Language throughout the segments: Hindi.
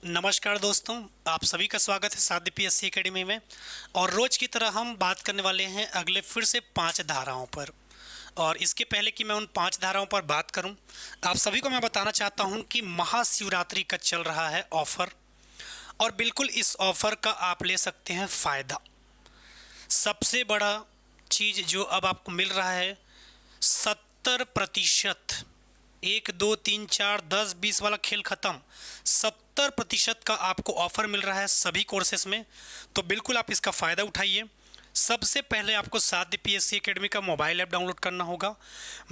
नमस्कार दोस्तों, आप सभी का स्वागत है साध्य पीएससी एकेडमी में। और रोज की तरह हम बात करने वाले हैं अगले फिर से 5 धाराओं पर। और इसके पहले कि मैं उन 5 धाराओं पर बात करूं, आप सभी को मैं बताना चाहता हूं कि महाशिवरात्रि का चल रहा है ऑफर। और बिल्कुल इस ऑफर का आप ले सकते हैं फ़ायदा। सबसे बड़ा चीज़ जो अब आपको मिल रहा है, 70%। 1 2 3 4 10 20 वाला खेल ख़त्म। 70% का आपको ऑफर मिल रहा है सभी कोर्सेस में। तो बिल्कुल आप इसका फ़ायदा उठाइए। सबसे पहले आपको साध्य पीएससी एकेडमी का मोबाइल ऐप डाउनलोड करना होगा।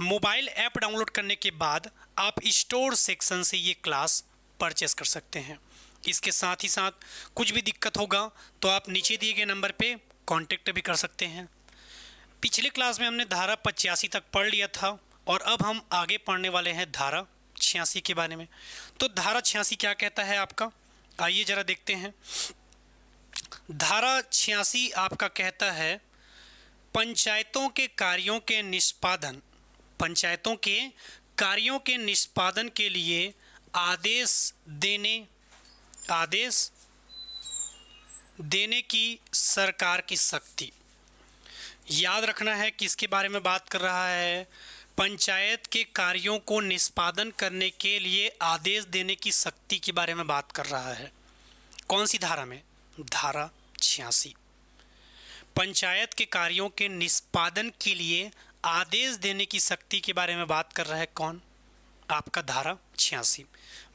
मोबाइल ऐप डाउनलोड करने के बाद आप स्टोर सेक्शन से ये क्लास परचेस कर सकते हैं। इसके साथ ही साथ कुछ भी दिक्कत होगा तो आप नीचे दिए गए नंबर पे कांटेक्ट भी कर सकते हैं। पिछले क्लास में हमने धारा 85 तक पढ़ लिया था और अब हम आगे पढ़ने वाले हैं धारा 86 के बारे में। तो धारा 86 क्या कहता है आपका, आइए जरा देखते हैं। धारा 86 आपका कहता है पंचायतों के कार्यों के निष्पादन के लिए आदेश देने की सरकार की शक्ति। याद रखना है किसके बारे में बात कर रहा है, पंचायत के कार्यों को निष्पादन करने के लिए आदेश देने की शक्ति के बारे में बात कर रहा है। कौन सी धारा में? धारा 86। पंचायत के कार्यों के निष्पादन के लिए आदेश देने की शक्ति के बारे में बात कर रहा है कौन? आपका धारा 86।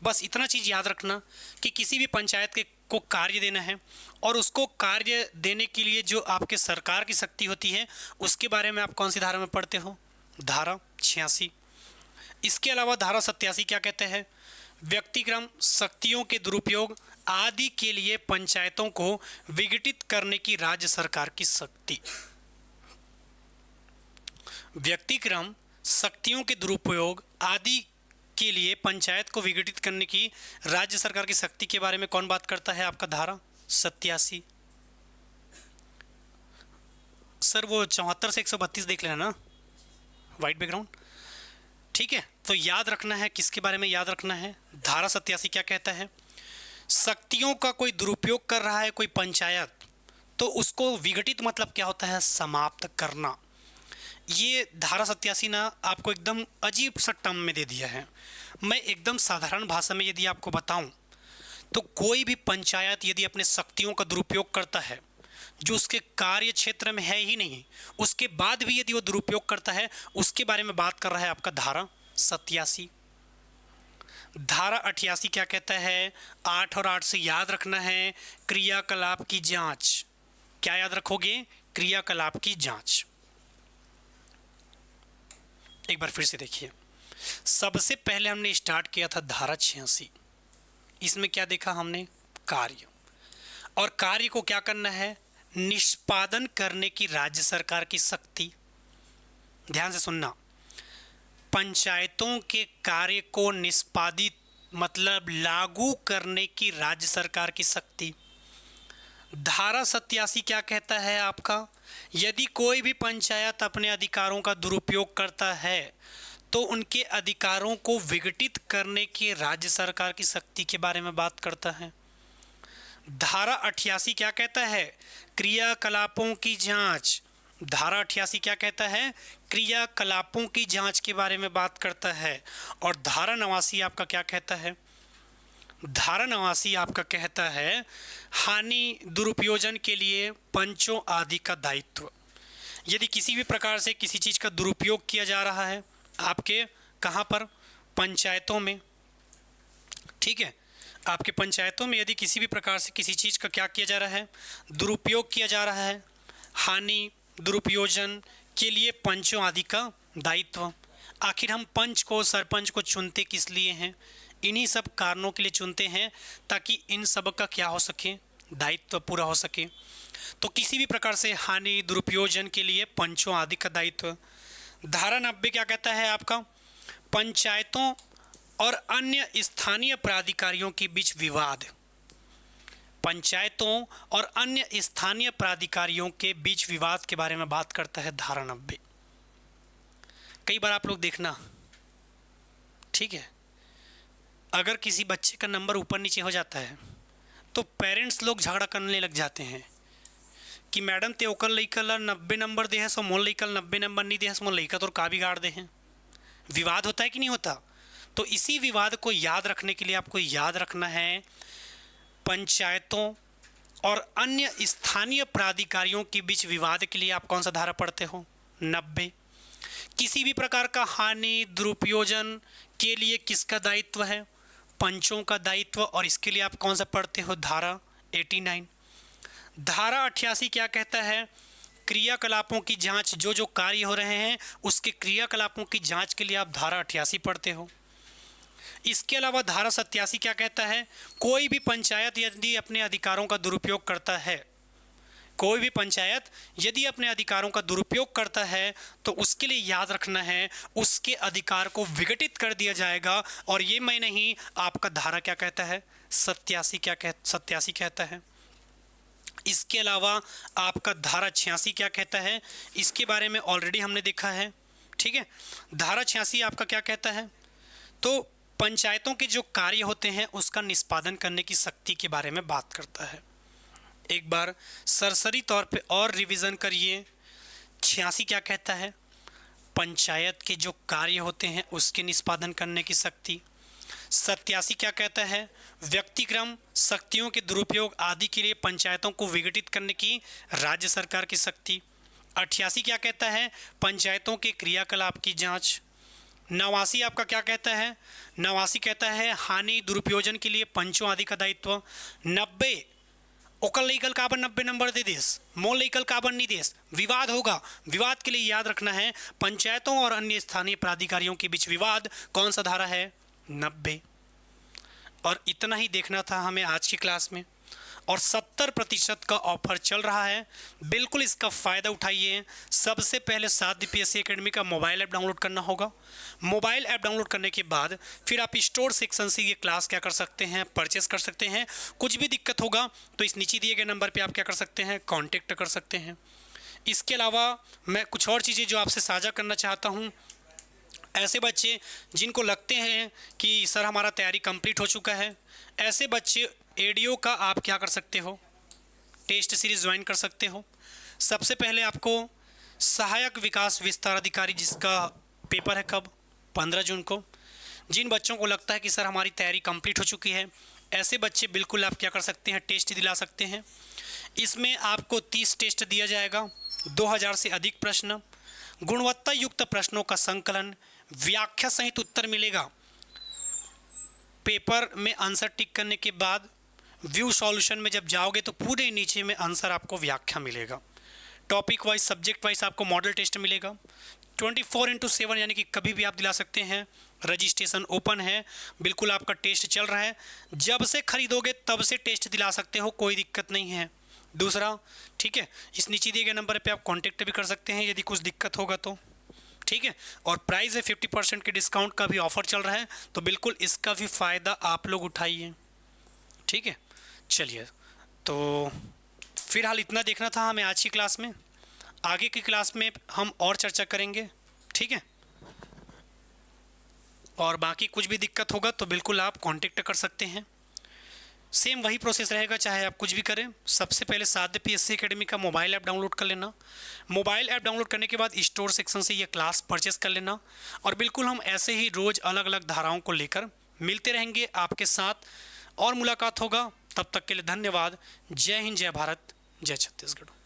बस इतना चीज़ याद रखना कि किसी भी पंचायत के को कार्य देना है और उसको कार्य देने के लिए जो आपके सरकार की शक्ति होती है उसके बारे में आप कौन सी धारा में पढ़ते हो? धारा 86। इसके अलावा धारा 87 क्या कहते हैं? व्यक्तिक्रम शक्तियों के दुरुपयोग आदि के लिए पंचायतों को विघटित करने की राज्य सरकार की शक्ति। व्यक्तिक्रम शक्तियों के दुरुपयोग आदि के लिए पंचायत को विघटित करने की राज्य सरकार की शक्ति के बारे में कौन बात करता है? आपका धारा 87। सर वो 74 से 132 देख लेना ना, वाइट बैकग्राउंड। ठीक है, तो याद रखना है किसके बारे में याद रखना है। धारा 87 क्या कहता है? शक्तियों का कोई दुरुपयोग कर रहा है कोई पंचायत, तो उसको विघटित मतलब क्या होता है? समाप्त करना। ये धारा 87 ना आपको एकदम अजीब सा टर्म में दे दिया है। मैं एकदम साधारण भाषा में यदि आपको बताऊं तो कोई भी पंचायत यदि अपने शक्तियों का दुरुपयोग करता है जो उसके कार्य क्षेत्र में है ही नहीं, उसके बाद भी यदि वो दुरुपयोग करता है, उसके बारे में बात कर रहा है आपका धारा 87। धारा 88 क्या कहता है? 8 और 8 से याद रखना है क्रियाकलाप की जांच। क्या याद रखोगे? क्रियाकलाप की जांच। एक बार फिर से देखिए, सबसे पहले हमने स्टार्ट किया था धारा 86। इसमें क्या देखा हमने? कार्य। और कार्य को क्या करना है? निष्पादन करने की राज्य सरकार की शक्ति। ध्यान से सुनना, पंचायतों के कार्य को निष्पादित मतलब लागू करने की राज्य सरकार की शक्ति। धारा 87 क्या कहता है आपका? यदि कोई भी पंचायत अपने अधिकारों का दुरुपयोग करता है तो उनके अधिकारों को विघटित करने की राज्य सरकार की शक्ति के बारे में बात करता है। धारा 88 क्या कहता है? क्रियाकलापों की जांच। धारा 88 क्या कहता है? क्रियाकलापों की जांच के बारे में बात करता है। और धारा 89 आपका क्या कहता है? धारा 89 आपका कहता है हानि दुरुपयोजन के लिए पंचों आदि का दायित्व। यदि किसी भी प्रकार से किसी चीज़ का दुरुपयोग किया जा रहा है आपके कहाँ पर? पंचायतों में। ठीक है, आपके पंचायतों में यदि किसी भी प्रकार से किसी चीज़ का क्या किया जा रहा है? दुरुपयोग किया जा रहा है, हानि दुरुपयोजन के लिए पंचों आदि का दायित्व। आखिर हम पंच को सरपंच को चुनते किस लिए हैं? इन्हीं सब कारणों के लिए चुनते हैं ताकि इन सब का क्या हो सके? दायित्व पूरा हो सके। तो किसी भी प्रकार से हानि दुरुपयोजन के लिए पंचों आदि का दायित्व। धारा 90 क्या कहता है आपका? पंचायतों और अन्य स्थानीय प्राधिकारियों के बीच विवाद। पंचायतों और अन्य स्थानीय प्राधिकारियों के बीच विवाद के बारे में बात करता है धारा 90। कई बार आप लोग देखना, ठीक है, अगर किसी बच्चे का नंबर ऊपर नीचे हो जाता है तो पेरेंट्स लोग झगड़ा करने लग जाते हैं कि मैडम ते ओकर लइका ला 90 नंबर दे है सो मोर लइका 90 नंबर नहीं दे है सो मोर लइका तो का बिगाड़ दे हैं। विवाद होता है कि नहीं होता? तो इसी विवाद को याद रखने के लिए आपको याद रखना है पंचायतों और अन्य स्थानीय प्राधिकारियों के बीच विवाद के लिए आप कौन सा धारा पढ़ते हो? 90। किसी भी प्रकार का हानि दुरुपयोजन के लिए किसका दायित्व है? पंचों का दायित्व। और इसके लिए आप कौन सा पढ़ते हो? धारा 89। धारा 88 क्या कहता है? क्रियाकलापों की जांच, जो जो कार्य हो रहे हैं उसके क्रियाकलापों की जांच के लिए आप धारा 88 पढ़ते हो। इसके अलावा धारा 87 क्या कहता है? कोई भी पंचायत यदि अपने अधिकारों का दुरुपयोग करता है, कोई भी पंचायत यदि अपने अधिकारों का दुरुपयोग करता है तो उसके लिए याद रखना है उसके अधिकार को विघटित कर दिया जाएगा। और ये मैं नहीं, आपका धारा क्या कहता है? 87 कहता है। इसके अलावा आपका धारा 86 क्या कहता है? इसके बारे में ऑलरेडी हमने देखा है, ठीक है। धारा 86 आपका क्या कहता है? तो पंचायतों के जो कार्य होते हैं उसका निष्पादन करने की शक्ति के बारे में बात करता है। एक बार सरसरी तौर पे और रिवीजन करिए। 86 क्या कहता है? पंचायत के जो कार्य होते हैं उसके निष्पादन करने की शक्ति। 87 क्या कहता है? व्यक्तिक्रम शक्तियों के दुरुपयोग आदि के लिए पंचायतों को विघटित करने की राज्य सरकार की शक्ति। 88 क्या कहता है? पंचायतों के क्रियाकलाप की जांच। 89 आपका क्या कहता है? 89 कहता है हानि दुरुपयोजन के लिए पंचों आदि का दायित्व। 90 ओकर लइकल काबर 90 नंबर दे देस, मोर लइकल काबर नहीं देस, विवाद होगा। विवाद के लिए याद रखना है पंचायतों और अन्य स्थानीय प्राधिकारियों के बीच विवाद कौन सा धारा है? 90। और इतना ही देखना था हमें आज की क्लास में। और 70% का ऑफर चल रहा है, बिल्कुल इसका फ़ायदा उठाइए। सबसे पहले साथ पीएससी एकेडमी का मोबाइल ऐप डाउनलोड करना होगा। मोबाइल ऐप डाउनलोड करने के बाद फिर आप स्टोर सेक्शन से ये क्लास क्या कर सकते हैं? परचेस कर सकते हैं। कुछ भी दिक्कत होगा तो इस नीचे दिए गए नंबर पे आप क्या कर सकते हैं? कॉन्टेक्ट कर सकते हैं। इसके अलावा मैं कुछ और चीज़ें जो आपसे साझा करना चाहता हूँ। ऐसे बच्चे जिनको लगते हैं कि सर हमारा तैयारी कंप्लीट हो चुका है, ऐसे बच्चे एडीओ का आप क्या कर सकते हो? टेस्ट सीरीज ज्वाइन कर सकते हो। सबसे पहले आपको सहायक विकास विस्तार अधिकारी जिसका पेपर है कब? 15 जून को। जिन बच्चों को लगता है कि सर हमारी तैयारी कंप्लीट हो चुकी है, ऐसे बच्चे बिल्कुल आप क्या कर सकते हैं? टेस्ट दिला सकते हैं। इसमें आपको 30 टेस्ट दिया जाएगा, 2000 से अधिक प्रश्न, गुणवत्ता युक्त प्रश्नों का संकलन, व्याख्या सहित उत्तर मिलेगा। पेपर में आंसर टिक करने के बाद व्यू सॉल्यूशन में जब जाओगे तो पूरे नीचे में आंसर आपको व्याख्या मिलेगा। टॉपिक वाइज सब्जेक्ट वाइज आपको मॉडल टेस्ट मिलेगा। 24/7 यानी कि कभी भी आप दिला सकते हैं। रजिस्ट्रेशन ओपन है, बिल्कुल आपका टेस्ट चल रहा है। जब से खरीदोगे तब से टेस्ट दिला सकते हो, कोई दिक्कत नहीं है। दूसरा, ठीक है, इस नीचे दिए गए नंबर पे आप कांटेक्ट भी कर सकते हैं यदि कुछ दिक्कत होगा तो, ठीक है। और प्राइस है 50% के डिस्काउंट का भी ऑफर चल रहा है, तो बिल्कुल इसका भी फ़ायदा आप लोग उठाइए, ठीक है। चलिए, तो फिलहाल इतना देखना था हमें आज की क्लास में। आगे की क्लास में हम और चर्चा करेंगे, ठीक है। और बाकी कुछ भी दिक्कत होगा तो बिल्कुल आप कांटेक्ट कर सकते हैं। सेम वही प्रोसेस रहेगा चाहे आप कुछ भी करें। सबसे पहले साध्य पीएससी एकेडमी का मोबाइल ऐप डाउनलोड कर लेना। मोबाइल ऐप डाउनलोड करने के बाद स्टोर सेक्शन से ये क्लास परचेस कर लेना। और बिल्कुल हम ऐसे ही रोज़ अलग अलग धाराओं को लेकर मिलते रहेंगे आपके साथ और मुलाकात होगा। तब तक के लिए धन्यवाद। जय हिंद, जय भारत, जय छत्तीसगढ़।